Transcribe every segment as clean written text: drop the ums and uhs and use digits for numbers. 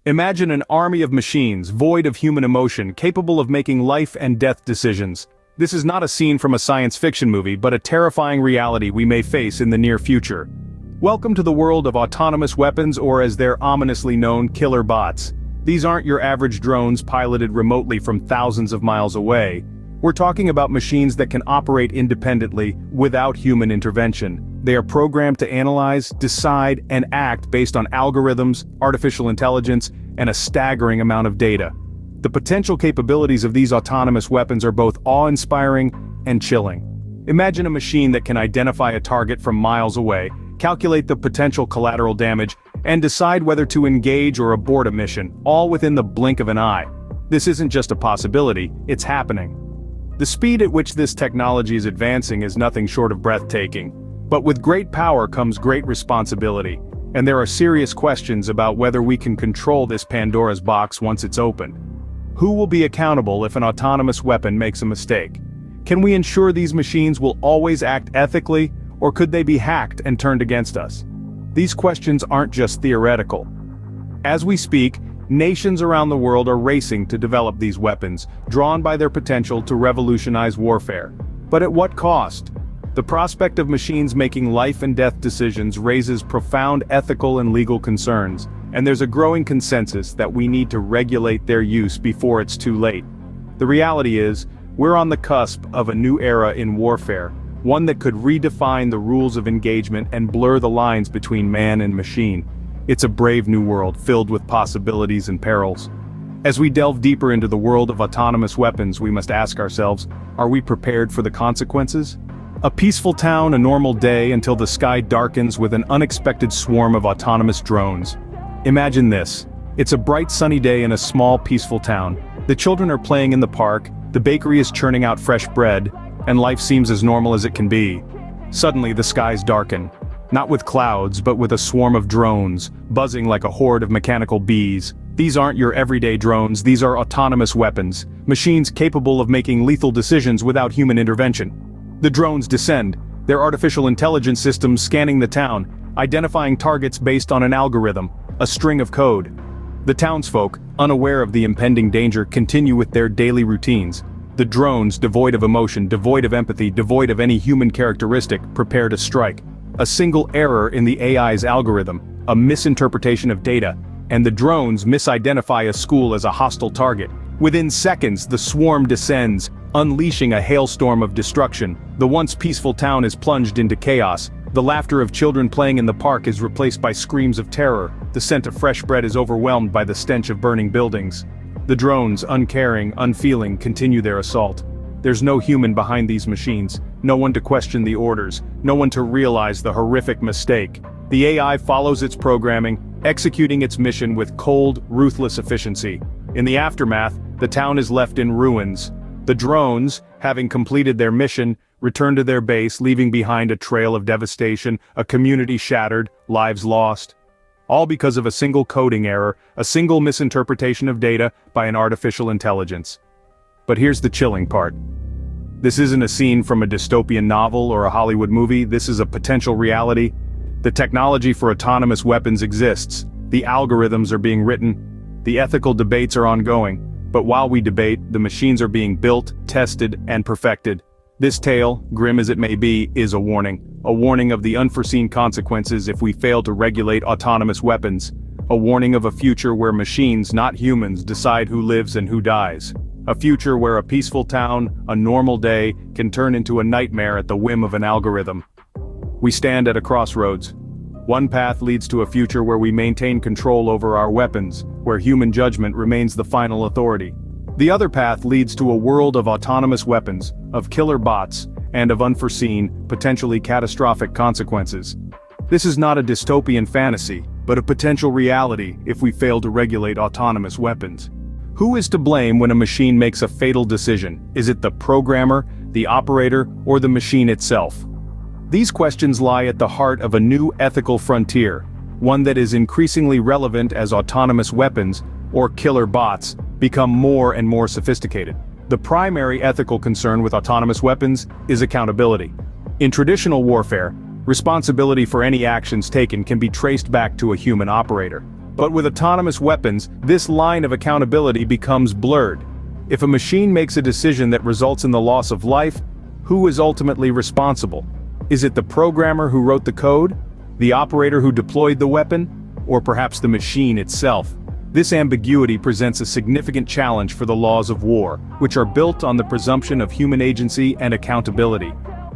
Imagine an army of machines, void of human emotion, capable of making life and death decisions. This is not a scene from a science fiction movie, but a terrifying reality we may face in the near future. Welcome to the world of autonomous weapons, or as they're ominously known, killer bots. These aren't your average drones piloted remotely from thousands of miles away. We're talking about machines that can operate independently, without human intervention. They are programmed to analyze, decide, and act based on algorithms, artificial intelligence, and a staggering amount of data. The potential capabilities of these autonomous weapons are both awe-inspiring and chilling. Imagine a machine that can identify a target from miles away, calculate the potential collateral damage, and decide whether to engage or abort a mission, all within the blink of an eye. This isn't just a possibility, it's happening. The speed at which this technology is advancing is nothing short of breathtaking. But with great power comes great responsibility, and there are serious questions about whether we can control this Pandora's box once it's open. Who will be accountable if an autonomous weapon makes a mistake? Can we ensure these machines will always act ethically, or could they be hacked and turned against us? These questions aren't just theoretical. As we speak, nations around the world are racing to develop these weapons, drawn by their potential to revolutionize warfare. But at what cost? The prospect of machines making life and death decisions raises profound ethical and legal concerns, and there's a growing consensus that we need to regulate their use before it's too late. The reality is, we're on the cusp of a new era in warfare, one that could redefine the rules of engagement and blur the lines between man and machine. It's a brave new world filled with possibilities and perils. As we delve deeper into the world of autonomous weapons, we must ask ourselves, are we prepared for the consequences? A peaceful town, a normal day until the sky darkens with an unexpected swarm of autonomous drones. Imagine this. It's a bright sunny day in a small peaceful town. The children are playing in the park, the bakery is churning out fresh bread, and life seems as normal as it can be. Suddenly the skies darken. Not with clouds, but with a swarm of drones, buzzing like a horde of mechanical bees. These aren't your everyday drones, these are autonomous weapons, machines capable of making lethal decisions without human intervention. The drones descend, their artificial intelligence systems scanning the town, identifying targets based on an algorithm, a string of code. The townsfolk, unaware of the impending danger, continue with their daily routines. The drones, devoid of emotion, devoid of empathy, devoid of any human characteristic, prepare to strike. A single error in the AI's algorithm, a misinterpretation of data, and the drones misidentify a school as a hostile target. Within seconds, the swarm descends, unleashing a hailstorm of destruction. The once peaceful town is plunged into chaos. The laughter of children playing in the park is replaced by screams of terror. The scent of fresh bread is overwhelmed by the stench of burning buildings. The drones, uncaring, unfeeling, continue their assault. There's no human behind these machines, no one to question the orders, no one to realize the horrific mistake. The AI follows its programming, executing its mission with cold, ruthless efficiency. In the aftermath, the town is left in ruins. The drones, having completed their mission, return to their base, leaving behind a trail of devastation, a community shattered, lives lost. All because of a single coding error, a single misinterpretation of data by an artificial intelligence. But here's the chilling part. This isn't a scene from a dystopian novel or a Hollywood movie, this is a potential reality. The technology for autonomous weapons exists, the algorithms are being written, the ethical debates are ongoing. But while we debate, the machines are being built, tested, and perfected. This tale, grim as it may be, is a warning of the unforeseen consequences if we fail to regulate autonomous weapons, a warning of a future where machines, not humans, decide who lives and who dies, a future where a peaceful town, a normal day, can turn into a nightmare at the whim of an algorithm. We stand at a crossroads. One path leads to a future where we maintain control over our weapons, where human judgment remains the final authority. The other path leads to a world of autonomous weapons, of killer bots, and of unforeseen, potentially catastrophic consequences. This is not a dystopian fantasy, but a potential reality if we fail to regulate autonomous weapons. Who is to blame when a machine makes a fatal decision? Is it the programmer, the operator, or the machine itself? These questions lie at the heart of a new ethical frontier, one that is increasingly relevant as autonomous weapons, or killer bots, become more and more sophisticated. The primary ethical concern with autonomous weapons is accountability. In traditional warfare, responsibility for any actions taken can be traced back to a human operator. But with autonomous weapons, this line of accountability becomes blurred. If a machine makes a decision that results in the loss of life, who is ultimately responsible? Is it the programmer who wrote the code, the operator who deployed the weapon, or perhaps the machine itself? This ambiguity presents a significant challenge for the laws of war, which are built on the presumption of human agency and accountability.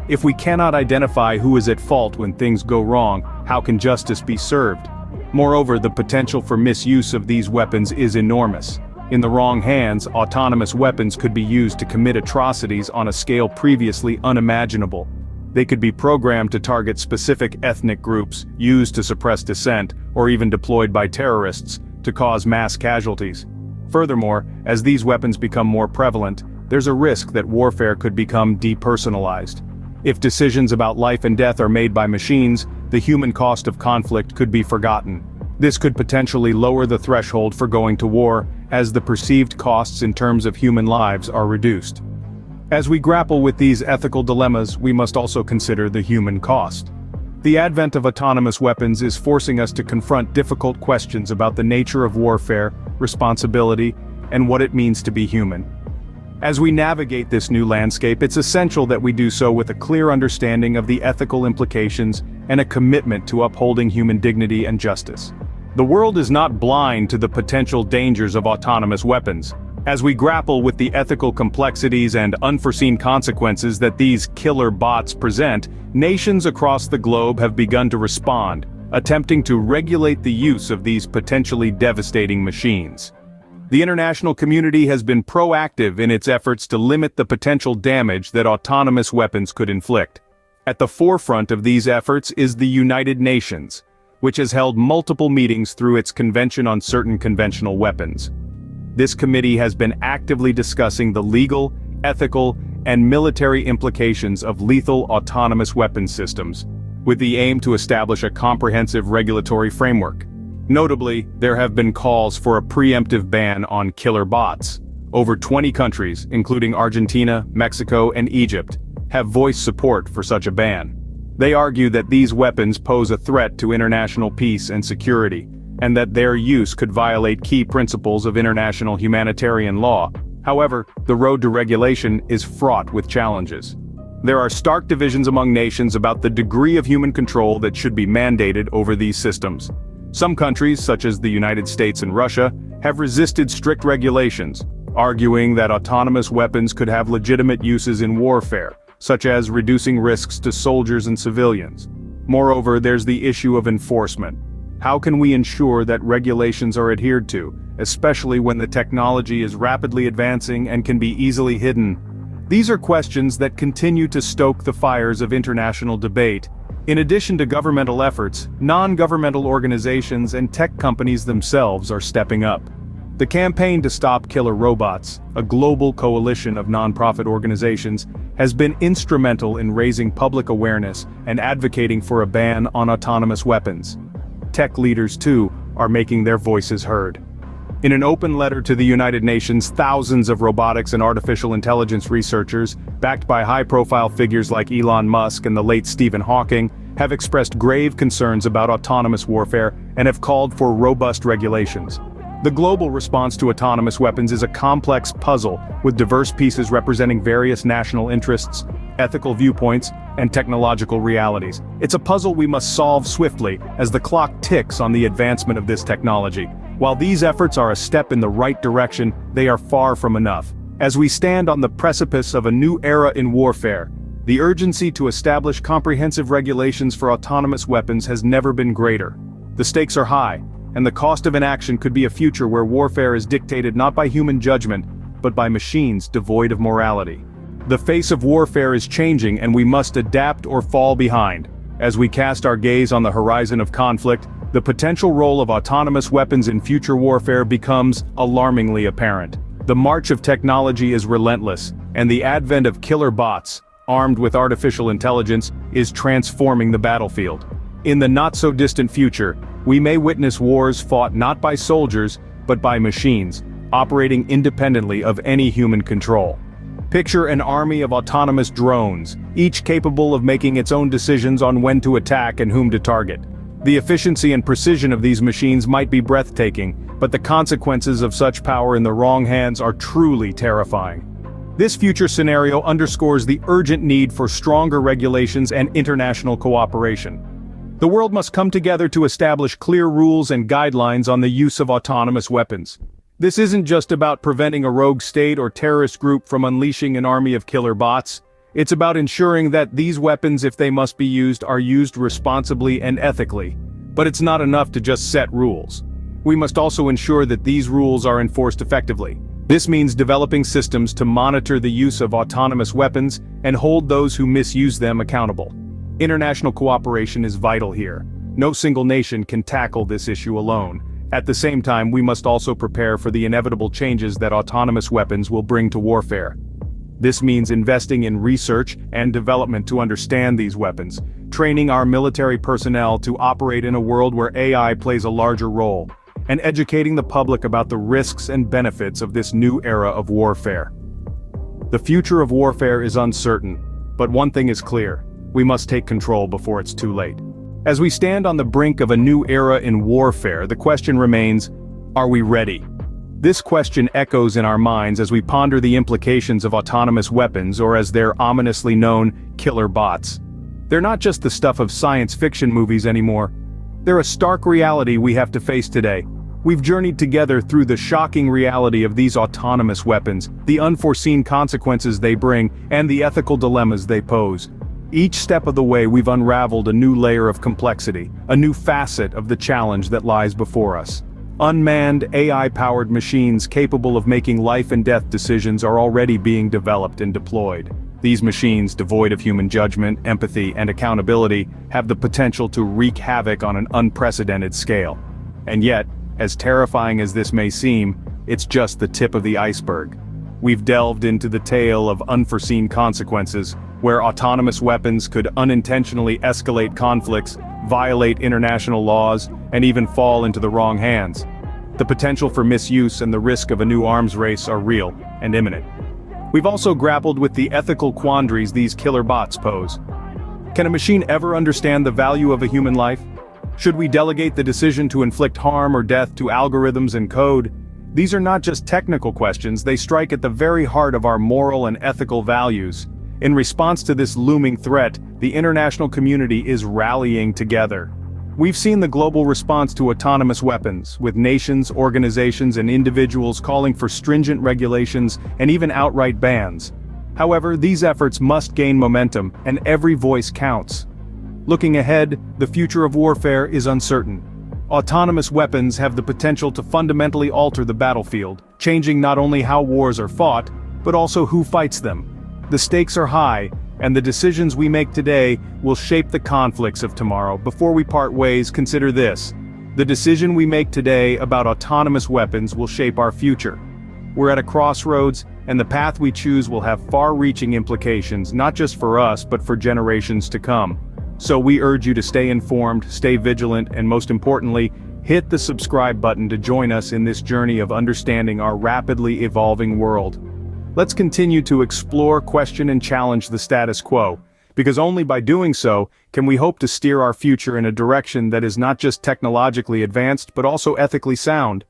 If we cannot identify who is at fault when things go wrong, how can justice be served? Moreover, the potential for misuse of these weapons is enormous. In the wrong hands, autonomous weapons could be used to commit atrocities on a scale previously unimaginable. They could be programmed to target specific ethnic groups, used to suppress dissent, or even deployed by terrorists to cause mass casualties. Furthermore, as these weapons become more prevalent, there's a risk that warfare could become depersonalized. If decisions about life and death are made by machines, the human cost of conflict could be forgotten. This could potentially lower the threshold for going to war, as the perceived costs in terms of human lives are reduced. As we grapple with these ethical dilemmas, we must also consider the human cost. The advent of autonomous weapons is forcing us to confront difficult questions about the nature of warfare, responsibility, and what it means to be human. As we navigate this new landscape, it's essential that we do so with a clear understanding of the ethical implications and a commitment to upholding human dignity and justice. The world is not blind to the potential dangers of autonomous weapons. As we grapple with the ethical complexities and unforeseen consequences that these killer bots present, nations across the globe have begun to respond, attempting to regulate the use of these potentially devastating machines. The international community has been proactive in its efforts to limit the potential damage that autonomous weapons could inflict. At the forefront of these efforts is the United Nations, which has held multiple meetings through its Convention on Certain Conventional Weapons. This committee has been actively discussing the legal, ethical, and military implications of lethal autonomous weapon systems, with the aim to establish a comprehensive regulatory framework. Notably, there have been calls for a preemptive ban on killer bots. Over 20 countries, including Argentina, Mexico, and Egypt, have voiced support for such a ban. They argue that these weapons pose a threat to international peace and security, and that their use could violate key principles of international humanitarian law. However, the road to regulation is fraught with challenges. There are stark divisions among nations about the degree of human control that should be mandated over these systems. Some countries, such as the United States and Russia, have resisted strict regulations, arguing that autonomous weapons could have legitimate uses in warfare, such as reducing risks to soldiers and civilians. Moreover, there's the issue of enforcement. How can we ensure that regulations are adhered to, especially when the technology is rapidly advancing and can be easily hidden? These are questions that continue to stoke the fires of international debate. In addition to governmental efforts, non-governmental organizations and tech companies themselves are stepping up. The Campaign to Stop Killer Robots, a global coalition of non-profit organizations, has been instrumental in raising public awareness and advocating for a ban on autonomous weapons. Tech leaders, too, are making their voices heard. In an open letter to the United Nations, thousands of robotics and artificial intelligence researchers, backed by high-profile figures like Elon Musk and the late Stephen Hawking, have expressed grave concerns about autonomous warfare and have called for robust regulations. The global response to autonomous weapons is a complex puzzle, with diverse pieces representing various national interests, ethical viewpoints, and technological realities. It's a puzzle we must solve swiftly, as the clock ticks on the advancement of this technology. While these efforts are a step in the right direction, they are far from enough. As we stand on the precipice of a new era in warfare, the urgency to establish comprehensive regulations for autonomous weapons has never been greater. The stakes are high, and the cost of inaction could be a future where warfare is dictated not by human judgment, but by machines devoid of morality. The face of warfare is changing, and we must adapt or fall behind. As we cast our gaze on the horizon of conflict, the potential role of autonomous weapons in future warfare becomes alarmingly apparent. The march of technology is relentless, and the advent of killer bots, armed with artificial intelligence, is transforming the battlefield. In the not-so-distant future, we may witness wars fought not by soldiers, but by machines, operating independently of any human control. Picture an army of autonomous drones, each capable of making its own decisions on when to attack and whom to target. The efficiency and precision of these machines might be breathtaking, but the consequences of such power in the wrong hands are truly terrifying. This future scenario underscores the urgent need for stronger regulations and international cooperation. The world must come together to establish clear rules and guidelines on the use of autonomous weapons. This isn't just about preventing a rogue state or terrorist group from unleashing an army of killer bots. It's about ensuring that these weapons, if they must be used, are used responsibly and ethically. But it's not enough to just set rules. We must also ensure that these rules are enforced effectively. This means developing systems to monitor the use of autonomous weapons and hold those who misuse them accountable. International cooperation is vital here. No single nation can tackle this issue alone. At the same time, we must also prepare for the inevitable changes that autonomous weapons will bring to warfare. This means investing in research and development to understand these weapons, training our military personnel to operate in a world where AI plays a larger role, and educating the public about the risks and benefits of this new era of warfare. The future of warfare is uncertain, but one thing is clear: we must take control before it's too late. As we stand on the brink of a new era in warfare, the question remains, are we ready? This question echoes in our minds as we ponder the implications of autonomous weapons, or as they're ominously known, killer bots. They're not just the stuff of science fiction movies anymore. They're a stark reality we have to face today. We've journeyed together through the shocking reality of these autonomous weapons, the unforeseen consequences they bring, and the ethical dilemmas they pose. Each step of the way, we've unraveled a new layer of complexity, a new facet of the challenge that lies before us. Unmanned, AI-powered machines capable of making life and death decisions are already being developed and deployed. These machines, devoid of human judgment, empathy, and accountability, have the potential to wreak havoc on an unprecedented scale. And yet, as terrifying as this may seem, it's just the tip of the iceberg. We've delved into the tale of unforeseen consequences, where autonomous weapons could unintentionally escalate conflicts, violate international laws, and even fall into the wrong hands. The potential for misuse and the risk of a new arms race are real and imminent. We've also grappled with the ethical quandaries these killer bots pose. Can a machine ever understand the value of a human life? Should we delegate the decision to inflict harm or death to algorithms and code? These are not just technical questions, they strike at the very heart of our moral and ethical values. In response to this looming threat, the international community is rallying together. We've seen the global response to autonomous weapons, with nations, organizations, and individuals calling for stringent regulations and even outright bans. However, these efforts must gain momentum, and every voice counts. Looking ahead, the future of warfare is uncertain. Autonomous weapons have the potential to fundamentally alter the battlefield, changing not only how wars are fought, but also who fights them. The stakes are high, and the decisions we make today will shape the conflicts of tomorrow. Before we part ways, consider this. The decision we make today about autonomous weapons will shape our future. We're at a crossroads, and the path we choose will have far-reaching implications, not just for us, but for generations to come. So we urge you to stay informed, stay vigilant, and most importantly, hit the subscribe button to join us in this journey of understanding our rapidly evolving world. Let's continue to explore, question, and challenge the status quo, because only by doing so can we hope to steer our future in a direction that is not just technologically advanced but also ethically sound.